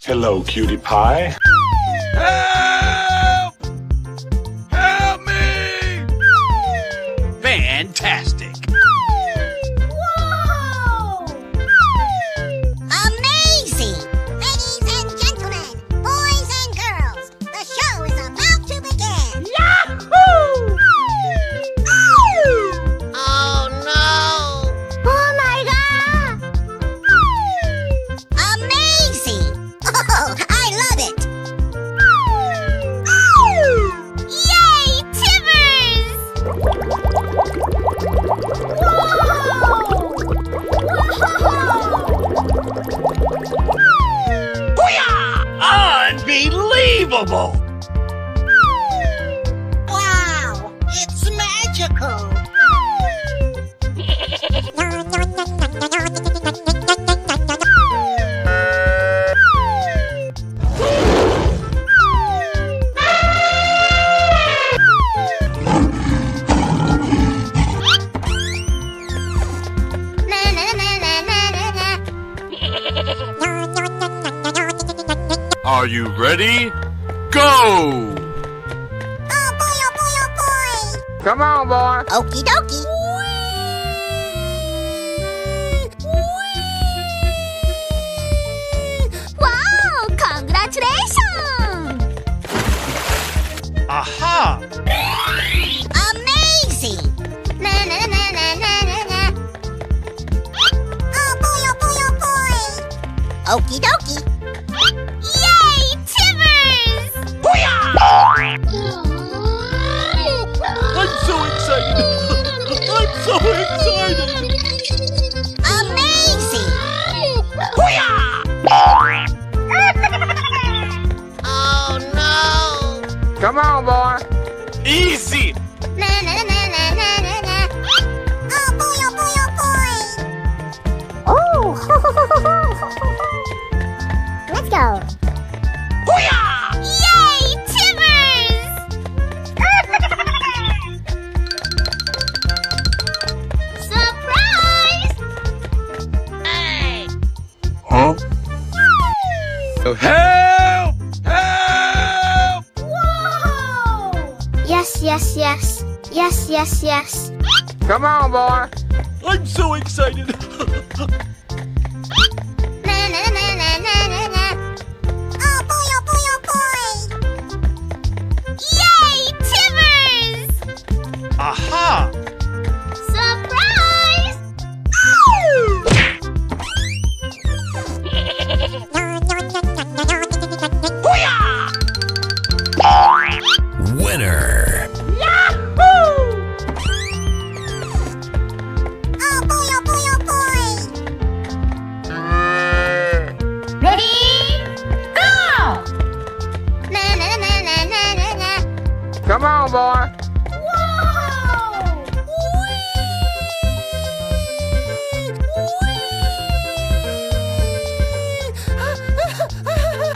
Hello, cutie pie. Help! Help me! Fantastic! Whoa! Amazing! Ladies and gentlemen, boys and girls, the show is about to begin. Yahoo! Oh no! Oh my God! Amazing! Oh, I love it! Yay, Timbers! Unbelievable! Wow, it's magical! Are you ready? Go! Oh boy, oh boy, oh boy! Come on, boy. Okie dokie! Wow! Congratulations! Aha! Amazing! Oh boy, oh boy, oh boy! Okie dokie! Yay, Timbers! I'm so excited! I'm so excited! Amazing! Oh no! Come on, boy. Easy! Oh boy, oh boy, oh boy! Let's go! Yay, Timbers! Surprise! Hey! Huh? Help! Help! Whoa! Yes, yes, yes. Yes, yes, yes. Come on, boy. I'm so excited! Oh boy, oh boy, oh boy! Yay, Timbers! Aha! Surprise! Winner! Yahoo! Oh boy, oh boy, oh boy! Ready? Go! Come on, boy.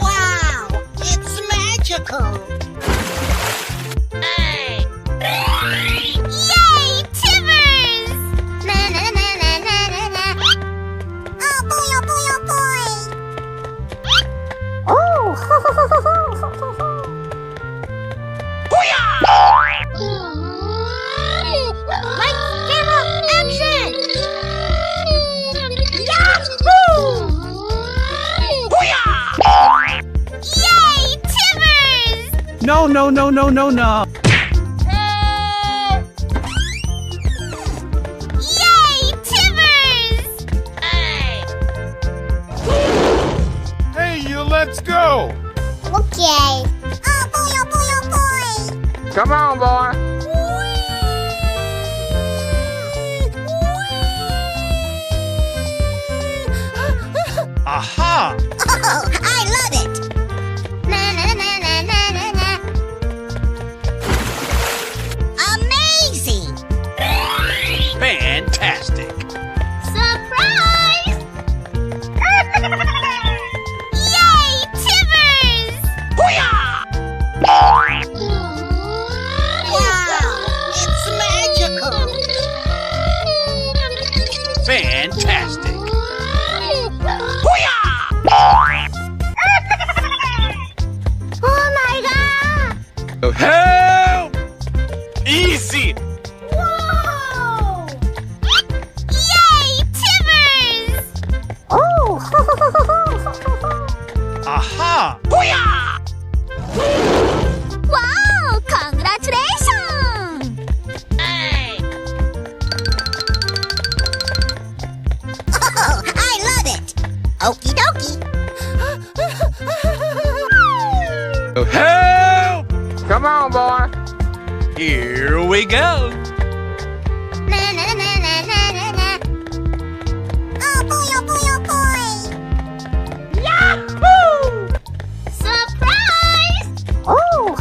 Wow, it's magical! Hey! Yay, Timbers! Oh boy, oh boy, oh boy! Lights, camera, action! Yahoo! Yay, Timbers! No, no, no, no, no, no! Yay, Timbers! Hey, you, let's go! Okay. Oh boy, oh boy, oh boy! Come on, boy. Aha! Oh, I love it! Amazing! Fantastic! Surprise! Yay, Timbers! Wow, it's magical! Fantastic! Help! Easy! Whoa! Yay, Timbers! Oh! Aha! Wow! Congratulations! Hey! Oh, I love it! Okie dokie! Help! Come on, boy. Here we go! Na na na na na na na. Oh boy, oh boy, oh boy! Yahoo! Surprise! Oh!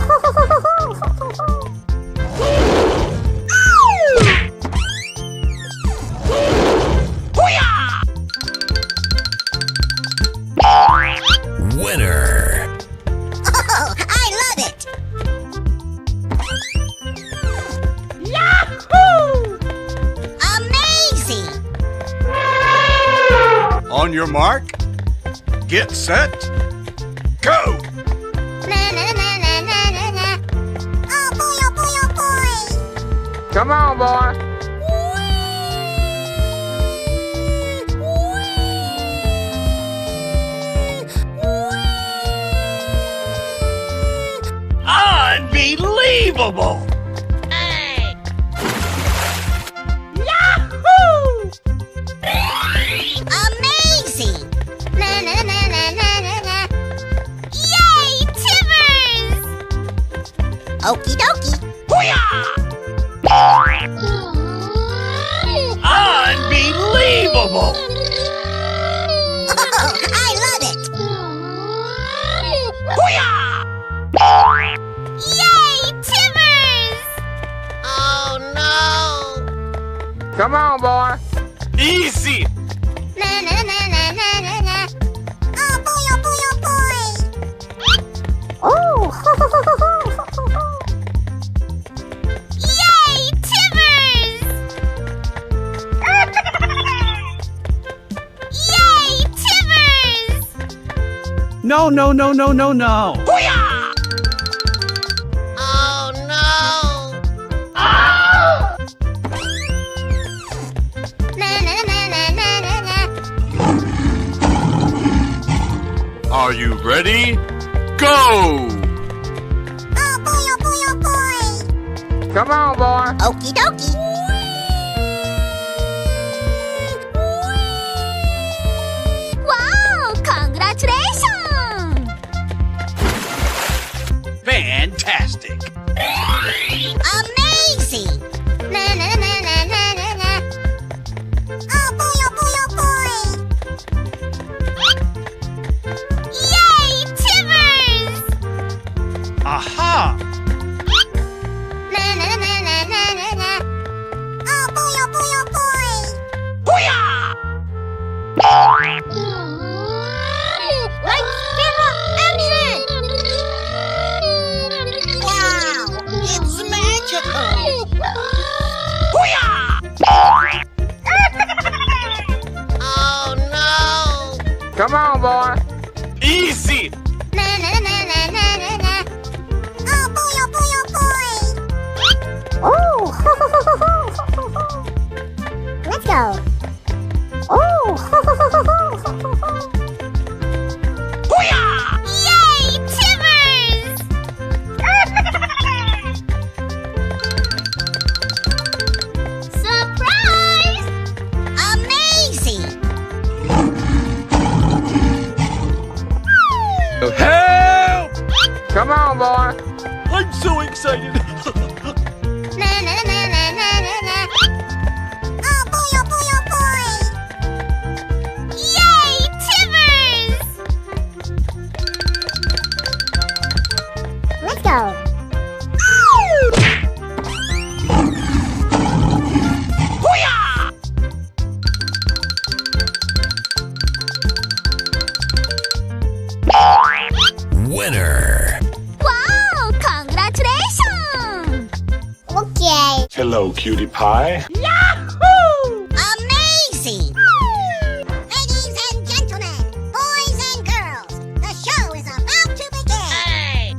Winner. Oh, I love it! Yahoo! Amazing! On your mark, get set, go! Na na na na na na na. Oh boy, oh boy, oh boy! Come on, boy. Unbelievable! Hey! Yahoo! Amazing! Na na na na na na na. Yay, Timbers! Okie dokie. Unbelievable! Oh, I love it! Yay, Timbers! Oh no! Come on, boy. Easy! Na na na na na na na. Oh boy, oh boy, oh boy! Oh! Yay, Timbers! Yay, Timbers! No, no, no, no, no, no! Oh no! Na na na na na na na. Are you ready? Go! Oh boy, oh boy, oh boy! Come on, boy. Okie dokie. Wow! Congratulations! Fantastic! Amazing! Na na na na na na na. Oh boy, oh boy, oh boy! Yay, Timbers! Aha! Na na na na na na na. Oh boy, oh boy, oh boy! Lights, camera, action! Wow! It's magical! Oh no! Come on, boy. Easy! Na na na na na na na. Oh boy, oh boy, oh boy! Oh! Let's go! Oh! Yay, Timbers! Surprise! Amazing! Help! Come on, boy. I'm so excited! Na na na na na na na. Oh boy, oh boy, oh boy! Yay, Timbers! Let's go! Winner. Wow! Congratulations! Okay. Hello, cutie pie. Yahoo! Amazing! Ladies and gentlemen, boys and girls, the show is about to begin.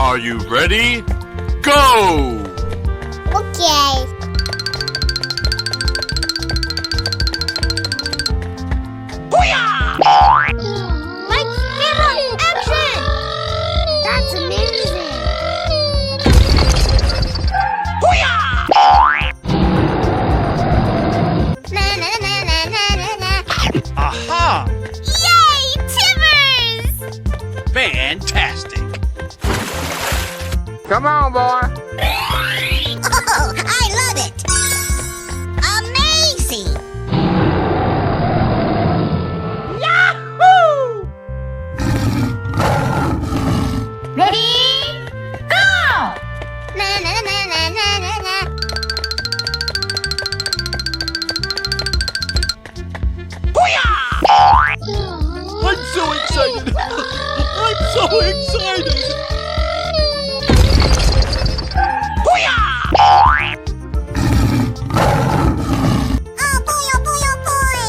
Are you ready? Go! Okay. Lights, camera, action! That's amazing. Na na na na na na na. Aha! Yay, Timbers! Fantastic! Come on, boy. Oh, I love it. Amazing. Yahoo! Ready? Go! Na na na na na na na. I'm so excited! I'm so excited! Oh boy, oh boy, oh boy!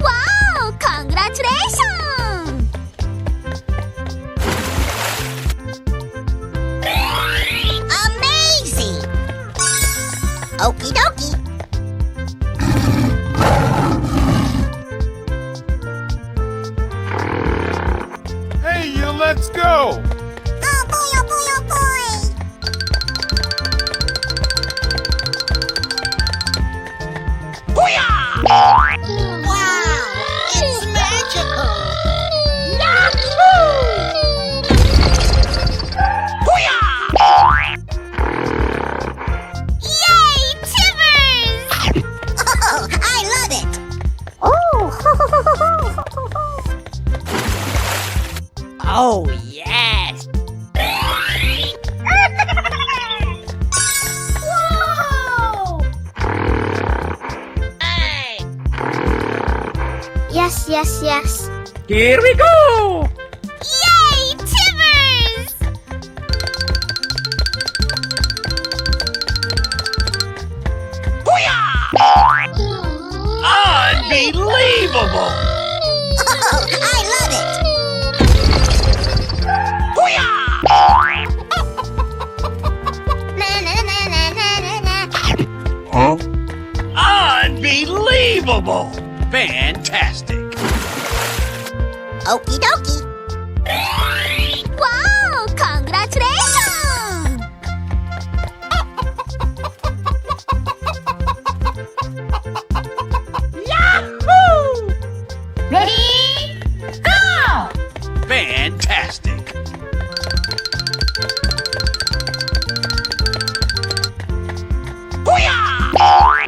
Wow! Congratulations! Amazing! Okie dokie! Hey, let's go! Oh boy, oh boy, oh boy! Wow! It's magical! Yay, Timbers! Oh, I love it! Oh, yes! Whoa! Yes, yes, yes. Here we go! Yay, Timbers! Unbelievable! Oh, I love it! Na na na na na na na. Huh? Unbelievable! Fantastic! Okie dokie. Wow! Congratulations! Yahoo! Ready? Go! Fantastic! Wow!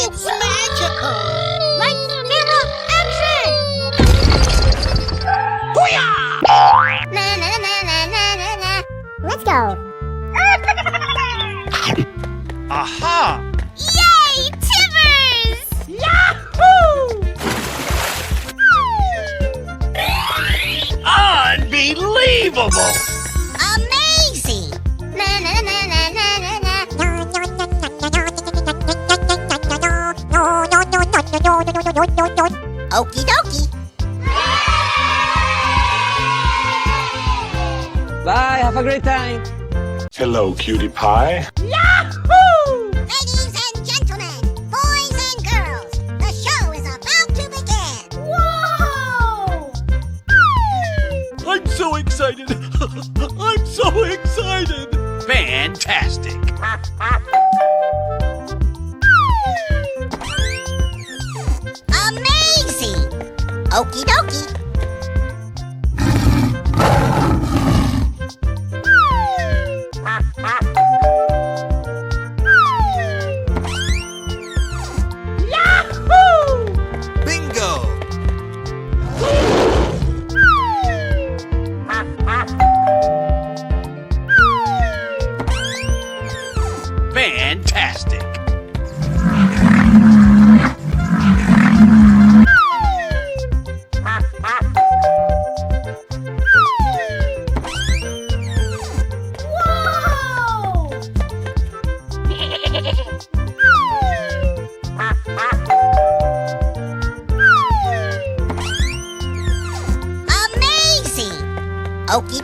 It's magical! Lights, camera, action! Na na na na na na na. Let's go. Aha! Yay, Timbers! Unbelievable! Amazing! Na na na na na na na. Okie dokie. Bye, have a great time! Hello, cutie pie. Ladies and gentlemen, boys and girls, the show is about to begin. Whoa! I'm so excited! I'm so excited! Fantastic! Amazing! Okie dokie. Bingo! Fantastic! Amazing! Okie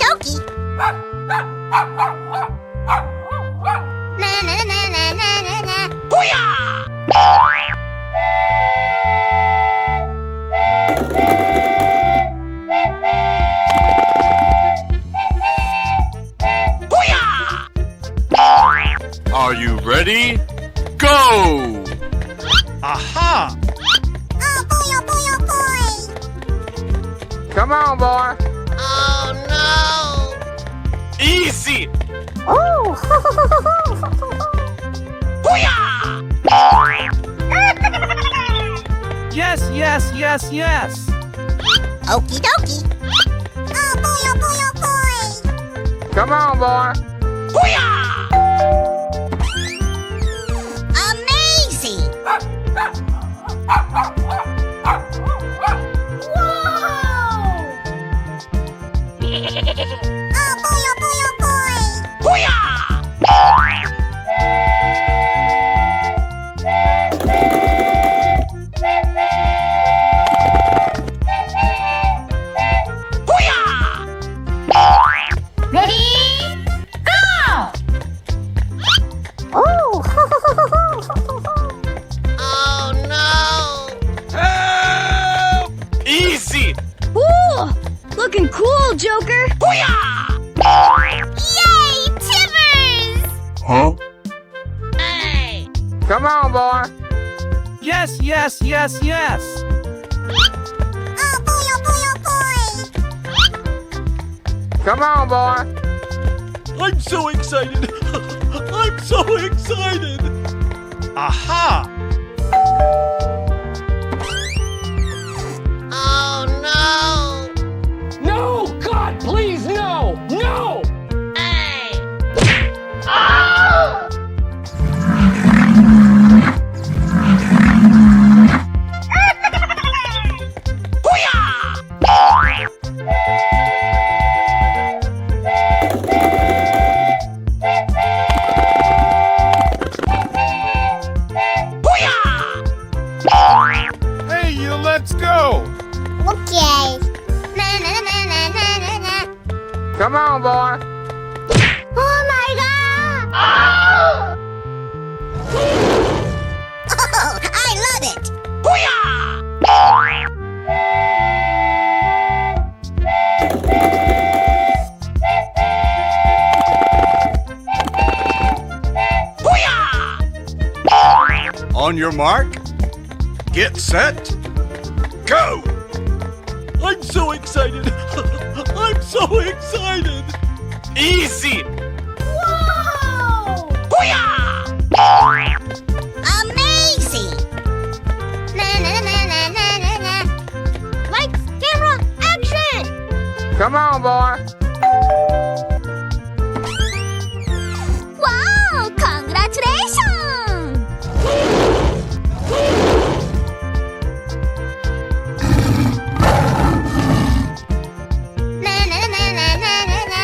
Are you ready? Go! Aha! Oh boy, oh boy, oh boy! Come on, boy. Oh Easy! no! Yes, yes, yes, yes. Okie dokie! Oh boy, oh boy, oh boy! Come on, boy. Amazing! Oh boy, oh boy, oh boy! Easy! Ooh, looking cool, Joker. Yay, Timbers! Huh? Come on, boy. Yes, yes, yes, yes. Oh boy, oh boy, oh boy! Come on, boy. I'm so excited! I'm so excited! Aha! Oh no! No, God, please, no, no. Hey, you, let's go! Okay. Na na na na na na na. Come on, boy. Oh my god! Oh, I love it! On your mark, get set, go! I'm so excited! I'm so excited! Easy! Whoa! Amazing! Na na na na na na na. Lights, camera, action! Come on, boy. Wow! Congratulations! Na na na na na na na.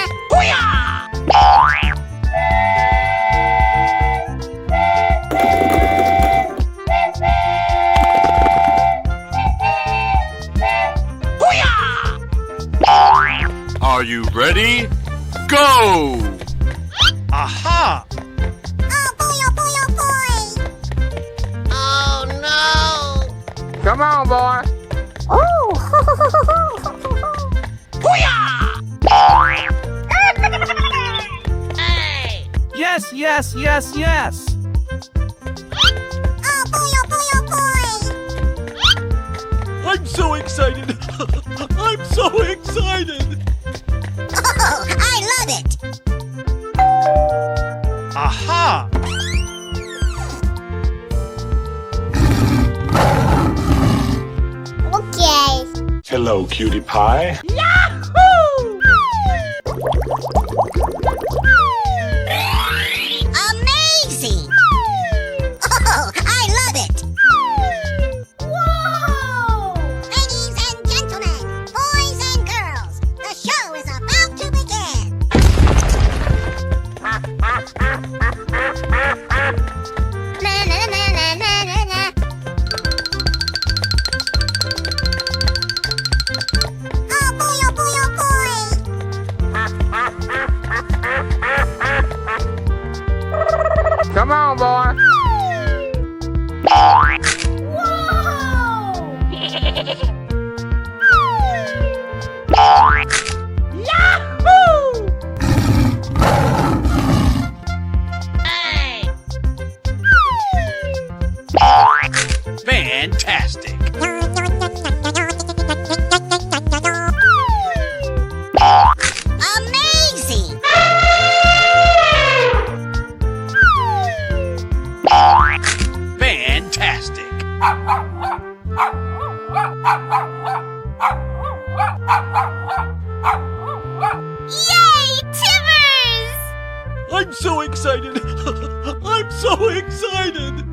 Are you ready? Go! Aha! Oh boy, oh boy, oh boy! Oh no! Come on, boy. Hey! Yes, yes, yes, yes. Oh boy, oh boy, oh boy! I'm so excited! I'm so excited! Oh, I love it! Aha! Okay. Hello, cutie pie. Amazing! Oh, I love it! Whoa! Ladies and gentlemen, boys and girls, the show is about to begin. Na na na na na na na. Oh boy, on, boy. Fantastic. Amazing! Fantastic. Yay, Timmers! I'm so excited. I'm so excited.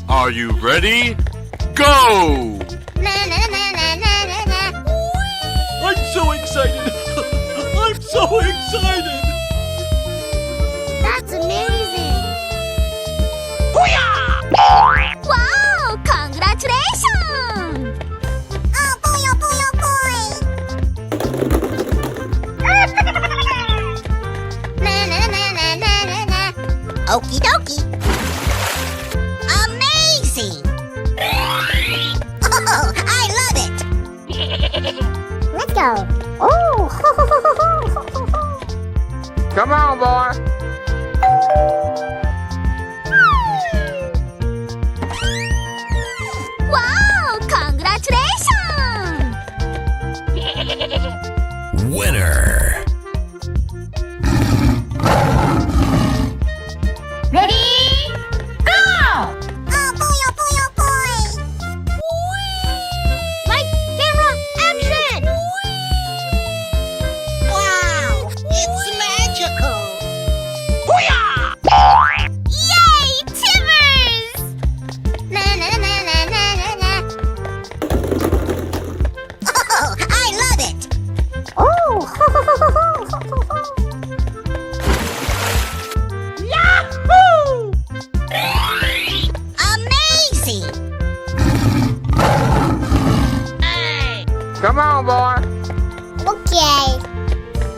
Are you ready? Go! Na na na na na na na. I'm so excited. I'm so excited. That's amazing! Wow! Congratulations! Oh boy, oh boy, oh boy! Na na na na na na na. Okie dokie. Amazing! Oh, I love it! Let's go. Oh! Come on, boy. Wow! Congratulations! Winner. Ready? Go! Oh boy, oh boy, oh boy! Light, camera, action! Wow! It's magical! Yay, Timmers! Na na na na na na na. Oh, I love it! Oh! Yahoo! Amazing! Come on, boy. Okay.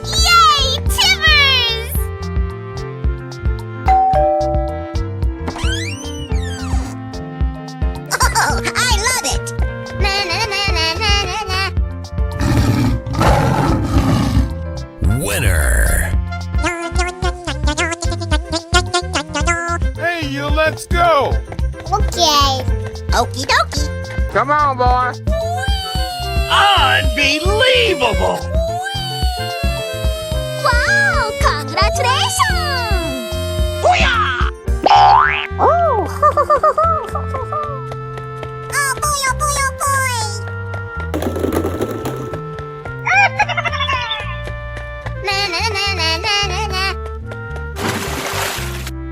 Yay, Timmers! Oh, I love it! Na na na na na na na. Winner. Hey, you, let's go! Okay. Okie dokie. Come on, boy. Unbelievable. Wow! Congratulations! Oh! Oh boy, oh boy, oh boy! Na na na na na na na.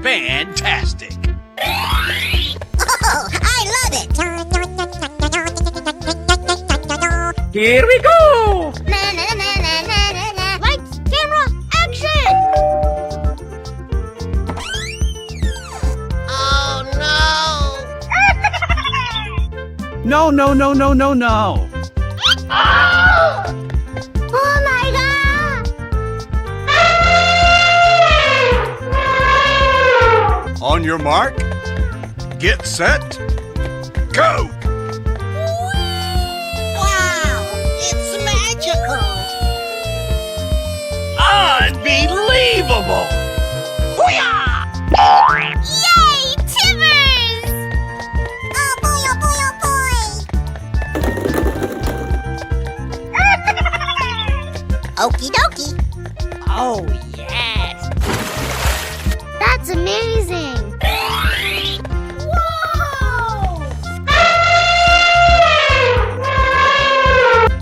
Fantastic. Oh, I love it! Here we go! Na na na na na na na. Lights, camera, action! Oh no! No, no, no, no, no, no. Oh my god! On your mark, get set, go! Wow! It's magical! Unbelievable. Yay, Timmers! Oh boy, oh boy, oh boy! Okie dokie. Oh, yes. That's amazing. Whoa!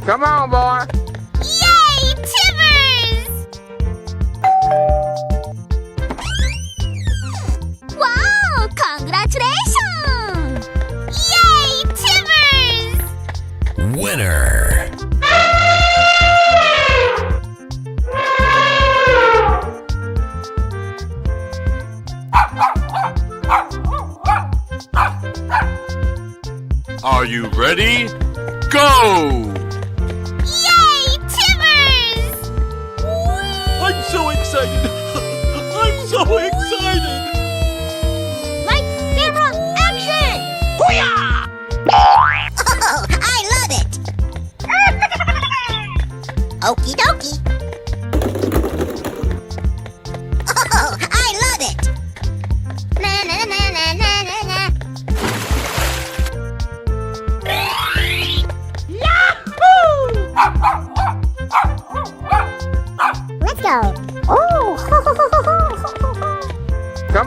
Come on, boy. Yay, Timmers! Wow! Congratulations! Yay, Timmers! Winner. Are you ready? Go! Yay, Timmers! I'm so excited. I'm so excited.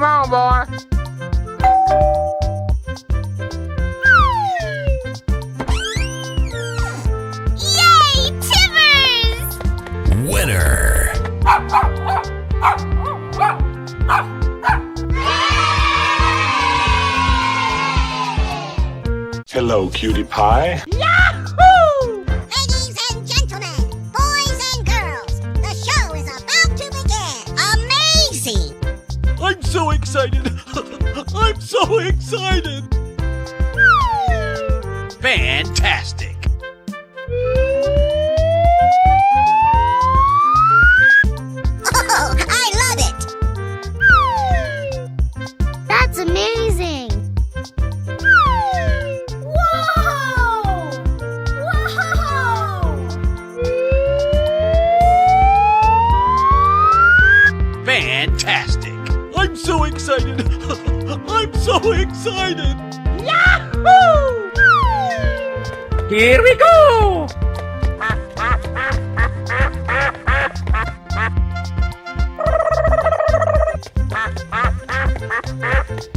Come on, boy. Yay, Timbers! Winner. Hello, cutie pie. Ladies and gentlemen, boys and girls, the show is about to begin. Amazing! I'm so excited. I'm so excited. Fantastic. Oh, I love it! That's amazing! Whoa! Whoa! Fantastic. I'm so excited. I'm so excited. Here we go!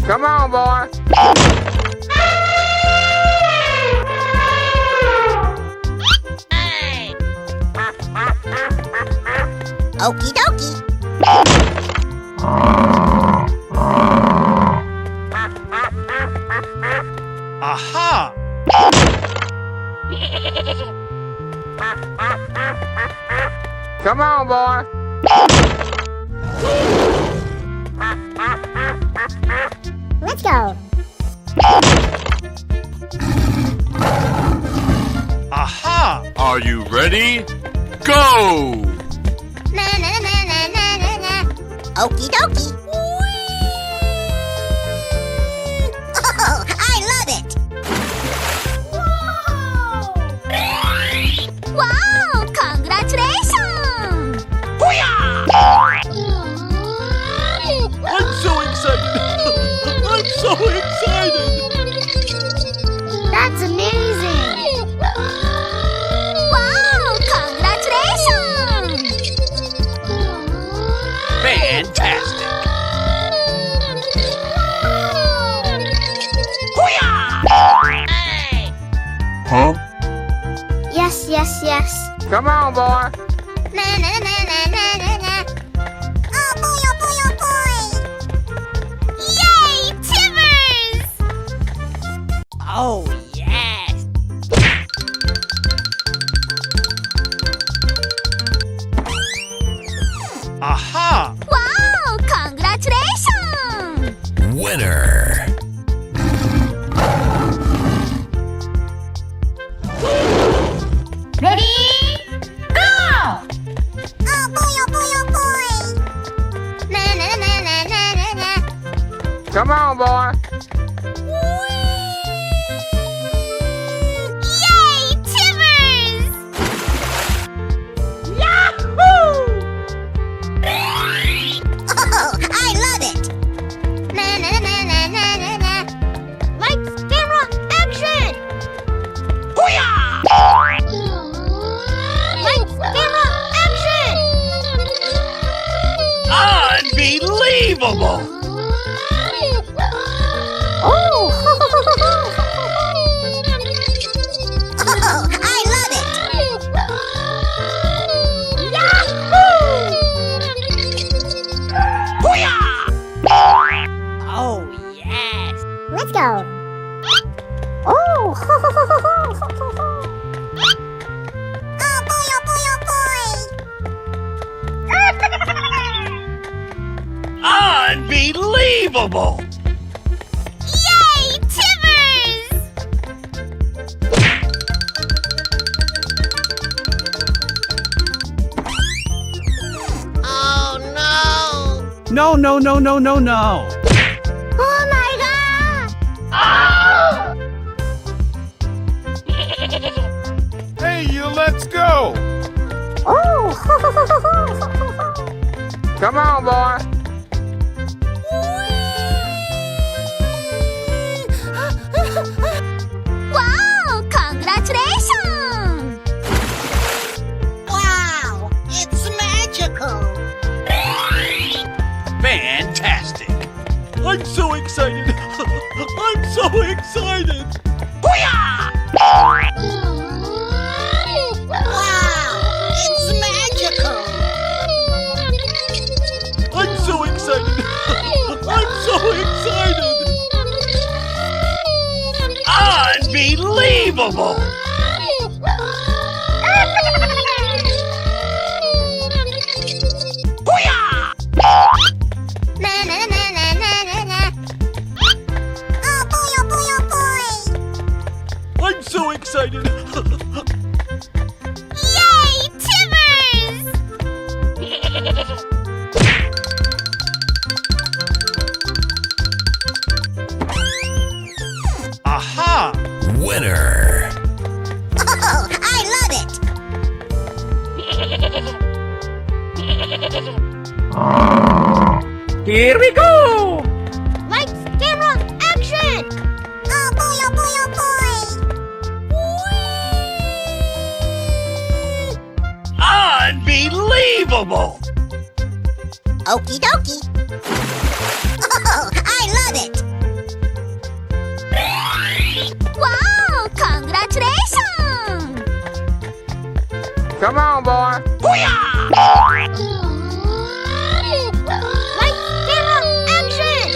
Come on, boy. Okie dokie. Aha! Come on, boy. Let's go. Aha! Are you ready? Go! Na na na na na na na. Okie dokie. Oh, I love it. Wow! Congratulations! I'm so excited. I'm so excited. That's amazing! Wow! Congratulations! Fantastic. Huh? Yes, yes, yes. Come on, boy. Na na na na na na na. Oh boy, oh boy, oh boy. Yay, Timbers! Oh, yes. Aha! Wow! Congratulations! Winner. Ready? Go! Oh boy, oh boy, oh boy. Na na na na na na na. Come on, boy. Yay, Timbers! Oh, I love it. Na na na na na na na. Lights, camera, action. Lights, camera, action. Unbelievable! Oh, I love it. Oh, yes. Let's go. Oh. Oh boy, oh boy, oh boy. Unbelievable! Yay, Timbers! No, no, no, no, no, no. Oh my god. Hey, you, let's go! Oh. Come on, boy. Wow! Congratulations! Wow, it's magical. Fantastic. I'm so excited. I'm so excited. Wow! It's magical! I'm so excited. I'm so excited. Unbelievable! Na na na na na na na. Oh boy, oh boy, oh boy! I'm so excited. Yay, Timbers! Aha! Winner! Oh, I love it! Here we go! Lights, camera, action! Oh boy, oh boy, oh boy! Unbelievable! Okie dokie! Oh, I love it! Wow, congratulations! Come on, boy. Lights, camera, action!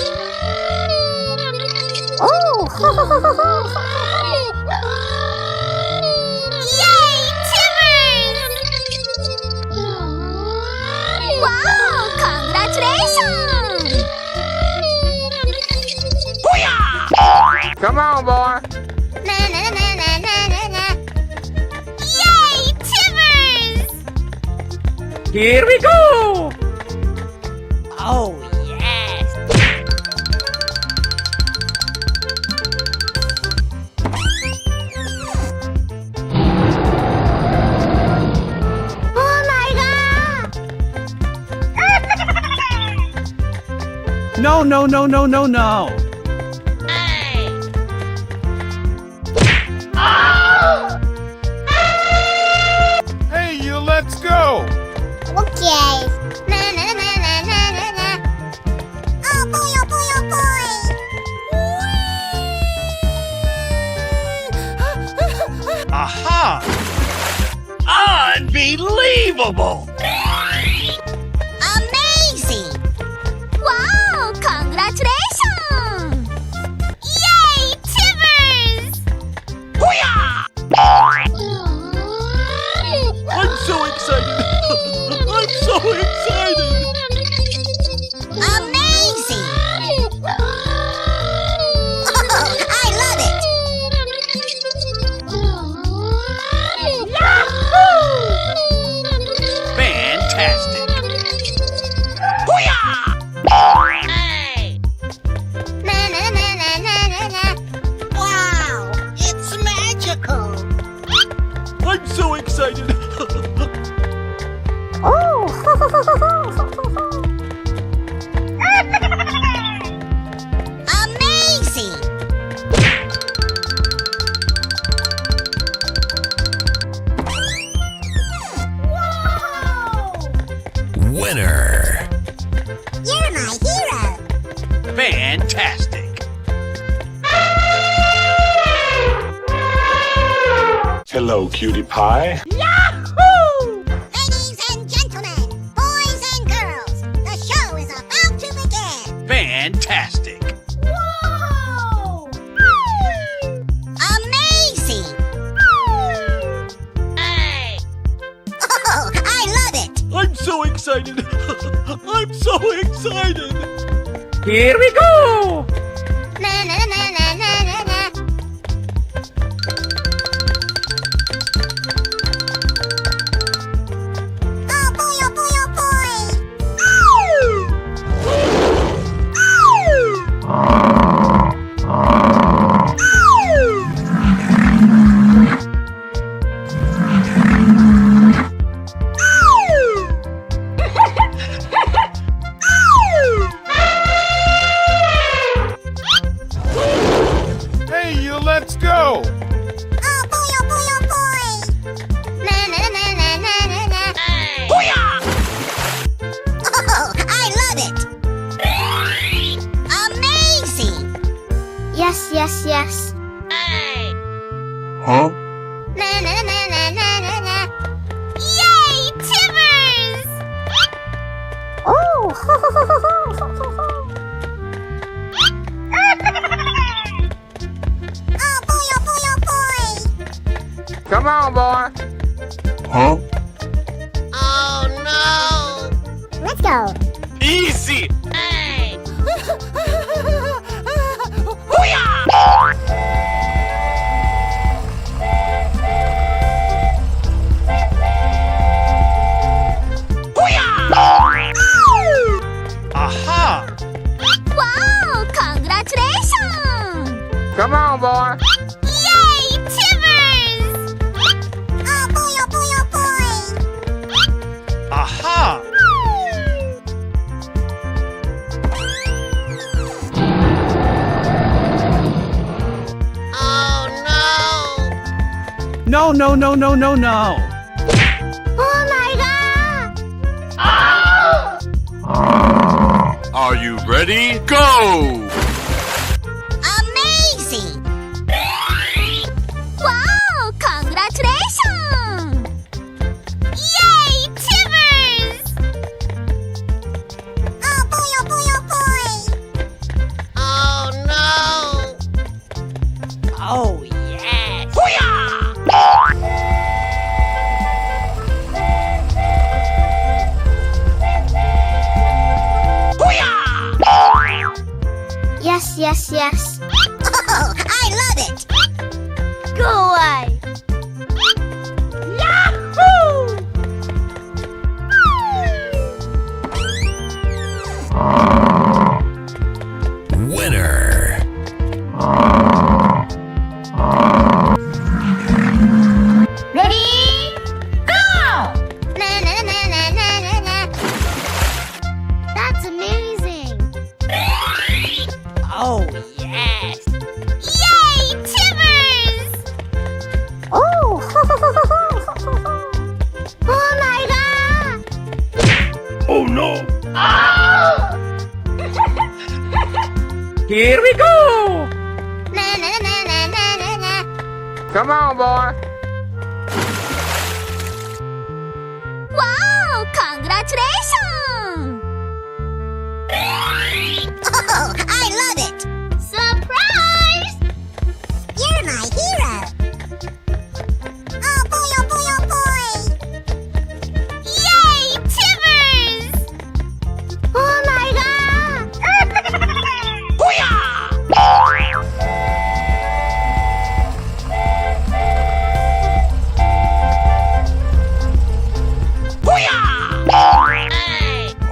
Oh! Yay, Timbers! Wow, congratulations! Come on, boy. Na na na na na na na. Yay, Timbers! Here we go! Oh yes! Oh my god! No, no, no, no, no, no. Hey, you, let's go! Okay. Na na na na na na na. Oh boy, oh boy, oh boy! Aha! Unbelievable! Amazing! Wow, congratulations! Yay, Timbers! I'm so excited. I'm so excited. Amazing! Oh, I love it! Fantastic! Na na na na na na na. Wow! It's magical! I'm so excited. Oh! Amazing! Winner! You're my hero! Fantastic! Hello, cutie pie. Ladies and gentlemen, boys and girls, the show is about to begin! Fantastic! Amazing! Oh, I love it! I'm so excited. I'm so excited. Here we go! Na na na na na na na. Oh boy, oh boy, oh boy! Yes, yes, yes. Huh? Na na na na na na na. Yay, Timbers! Oh! Oh boy, oh boy, oh boy! Come on, boy. Huh? Oh no! Let's go. Easy. Aha. Wow! Congratulations! Come on, boy. Yay, Timbers! Oh boy, oh boy, oh boy! Aha. Oh No, no! no, no, no, no, no. Oh my god! Are you ready? Go! Amazing! Wow! Congratulations! Yay, Timbers! Oh boy, oh boy, oh boy! Oh no! Oh yes! Yes, yes, yes. Oh, I love it! Go away! Yahoo! Winner. Ready? Go! Na na na na na na na. That's amazing! Oh yes! Yay, Timbers! Oh! Oh my god! Oh no! Here we go! Na na na na na na na. Come on, boy. Wow! Congratulations! Oh, I love it! Surprise! You're my hero! Oh boy, oh boy, oh boy! Yay, Timbers! Oh my god!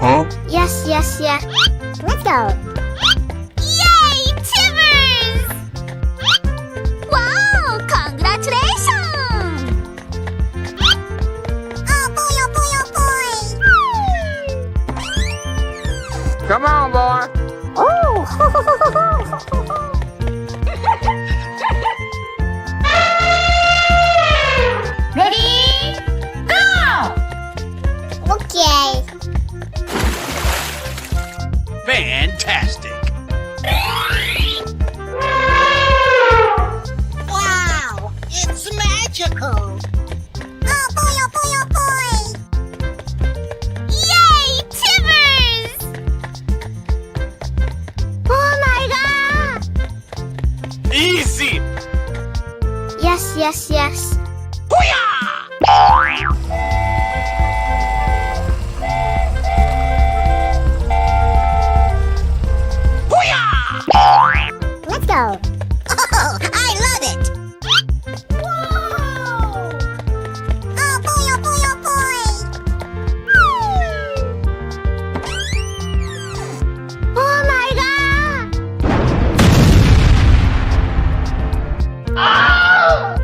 Huh? Yes, yes, yes. Let's go. Yay, Timbers! Wow! Congratulations! Oh boy, oh boy, oh boy! Come on, boy. Ready? Go! Okay. Fantastic. Wow! It's magical! Oh boy, oh boy, oh boy! Yay, Timbers! Oh my god! Easy. Yes, yes, yes. Let's go. Oh, I love it!